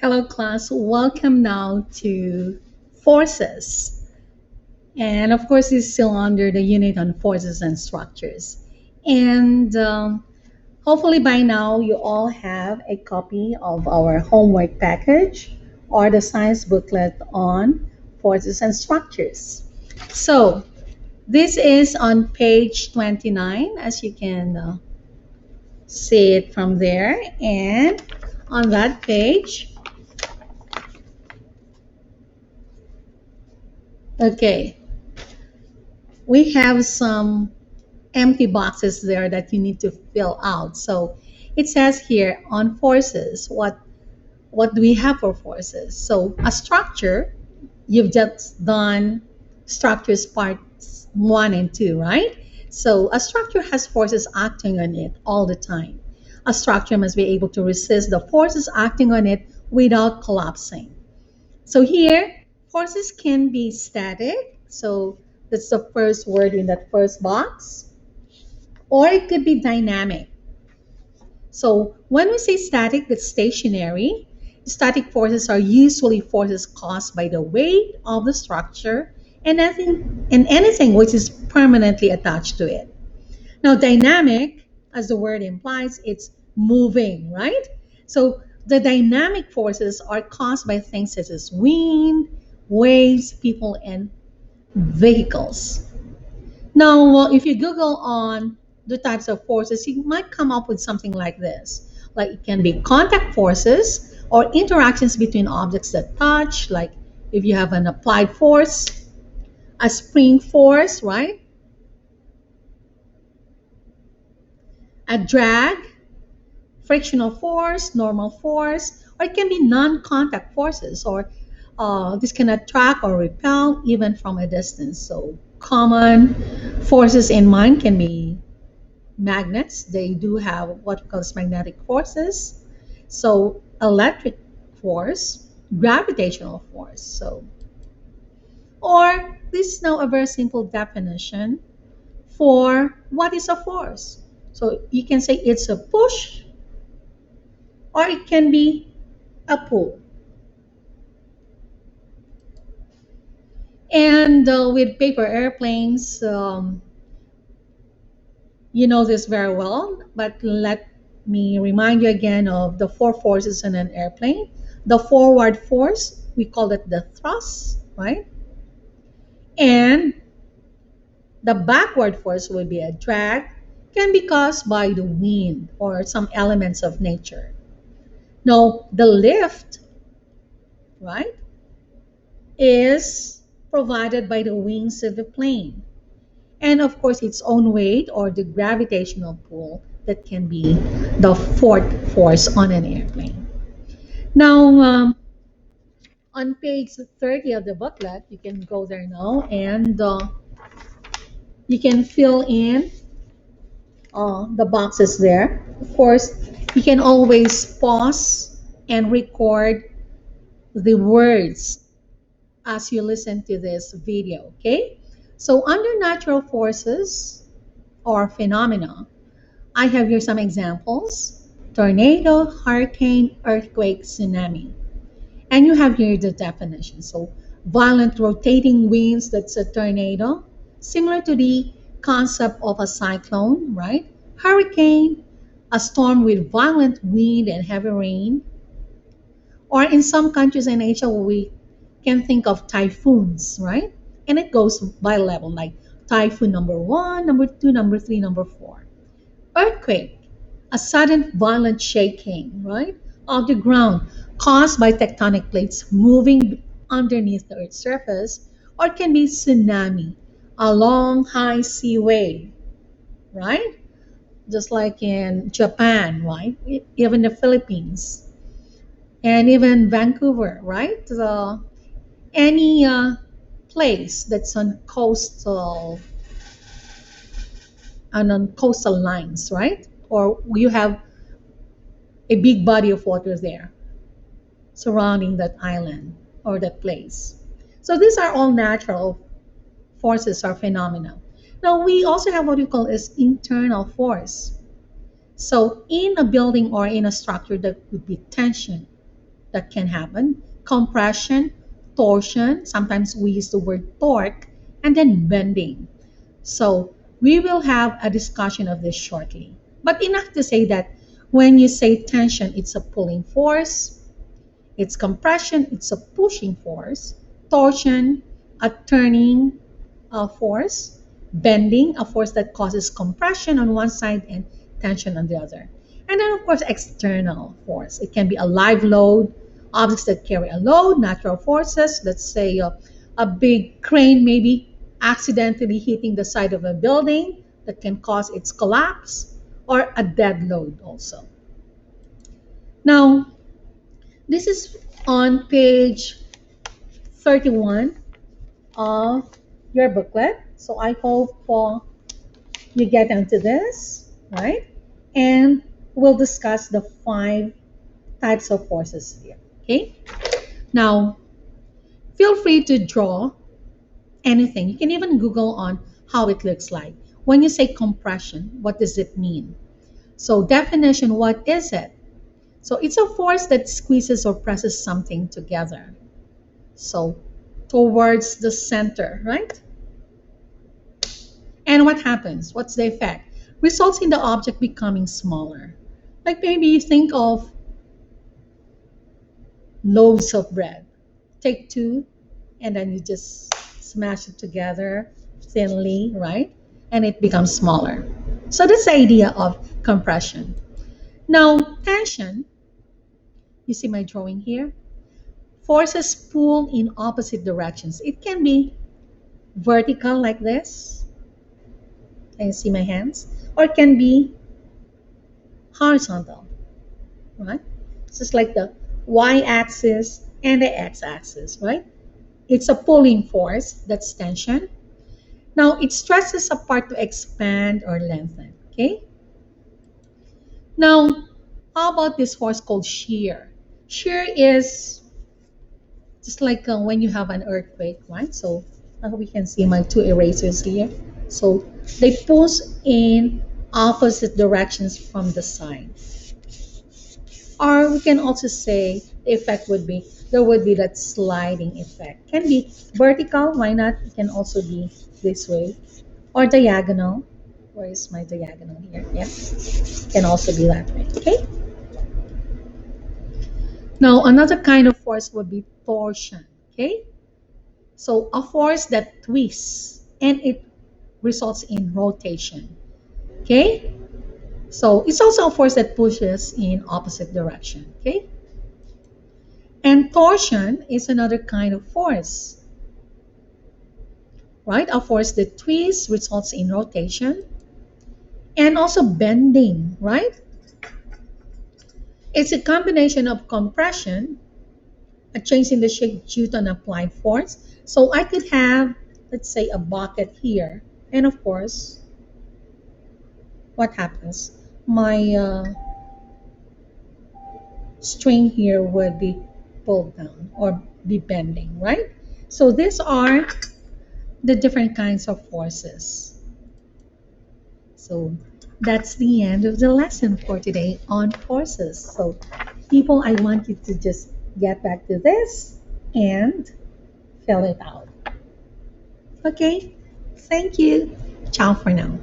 Hello, class. Welcome now to forces. And of course, it's still under the unit on forces and structures. And hopefully, by now, you all have a copy of our homework package or the science booklet on forces and structures. So, this is on page 29, as you can see it from there. And on that page, okay, we have some empty boxes there that you need to fill out. So it says here on forces, what do we have for forces? So a structure, you've just done structures parts 1 and 2, right? So a structure has forces acting on it all the time. A structure must be able to resist the forces acting on it without collapsing. So here, forces can be static. So that's the first word in that first box. Or it could be dynamic. So when we say static, that's stationary. Static forces are usually forces caused by the weight of the structure and anything which is permanently attached to it. Now, dynamic, as the word implies, it's moving, right? So the dynamic forces are caused by things such as wind, waves, people, and vehicles. Now, well, if you Google on the types of forces, you might come up with something like this. Like it can be contact forces or interactions between objects that touch, like if you have an applied force, a spring force, right? A drag, frictional force, normal force, or it can be non-contact forces, or this can attract or repel even from a distance. So common forces in mind can be magnets. They do have what we call magnetic forces. So electric force, gravitational force. So, or this is now a very simple definition for what is a force. So you can say it's a push or it can be a pull. And with paper airplanes, you know this very well, but let me remind you again of the four forces in an airplane. The forward force, we call it the thrust, right? And the backward force would be a drag, can be caused by the wind or some elements of nature. Now, the lift, right, is provided by the wings of the plane. And of course, its own weight or the gravitational pull that can be the fourth force on an airplane. Now, on page 30 of the booklet, you can go there now and you can fill in the boxes there. Of course, you can always pause and record the words as you listen to this video, okay? So, under natural forces or phenomena, I have here some examples: tornado, hurricane, earthquake, tsunami. And you have here the definition. So, violent rotating winds, that's a tornado, similar to the concept of a cyclone, right? Hurricane, a storm with violent wind and heavy rain. Or in some countries in Asia, we can think of typhoons, right? And it goes by level, like typhoon number one, number two, number three, number four. Earthquake, a sudden violent shaking, right, of the ground caused by tectonic plates moving underneath the Earth's surface, or it can be tsunami, a long high sea wave, right? Just like in Japan, right? Even the Philippines, and even Vancouver, right? Any place that's on coastal lines, right? Or you have a big body of water there surrounding that island or that place. So these are all natural forces or phenomena. Now we also have what we call as internal force. So in a building or in a structure, there would be tension, that can happen: compression, torsion, sometimes we use the word torque, and then bending. So we will have a discussion of this shortly. But enough to say that when you say tension, it's a pulling force, it's compression, it's a pushing force, torsion, a turning force, bending, a force that causes compression on one side and tension on the other. And then, of course, external force. It can be a live load, objects that carry a load, natural forces. Let's say a big crane maybe accidentally hitting the side of a building that can cause its collapse, or a dead load also. Now, this is on page 31 of your booklet. So I hope you get into this, right? And we'll discuss the 5 types of forces here, okay? Now, feel free to draw anything. You can even Google on how it looks like. When you say compression, what does it mean? So definition, what is it? So it's a force that squeezes or presses something together. So towards the center, right? And what happens? What's the effect? Results in the object becoming smaller. Like maybe you think of loaves of bread. Take two and then you just smash it together thinly, right? And it becomes smaller. So that's the idea of compression. Now, tension, you see my drawing here? Forces pull in opposite directions. It can be vertical like this. Can you see my hands? Or it can be horizontal, right? It's just like the y-axis and the x-axis, right? It's a pulling force, that's tension. Now, it stresses a part to expand or lengthen, okay? Now, how about this force called shear? Shear is just like when you have an earthquake, right? So we can see my 2 erasers here. So they push in opposite directions from the side. Or we can also say the effect would be, there would be that sliding effect. Can be vertical, why not? It can also be this way. Or diagonal. Where is my diagonal here? Yeah, can also be that way, okay? Now, another kind of force would be torsion, okay? So a force that twists and it results in rotation, okay? So it's also a force that pushes in opposite direction, okay? And torsion is another kind of force, right? A force that twists results in rotation and also bending, right? It's a combination of compression, a change in the shape due to an applied force. So I could have, let's say, a bucket here. And of course, what happens? My string here would be pulled down or be bending, right? So these are the different kinds of forces. So that's the end of the lesson for today on forces. So people, I want you to just get back to this and fill it out. Okay, thank you. Ciao for now.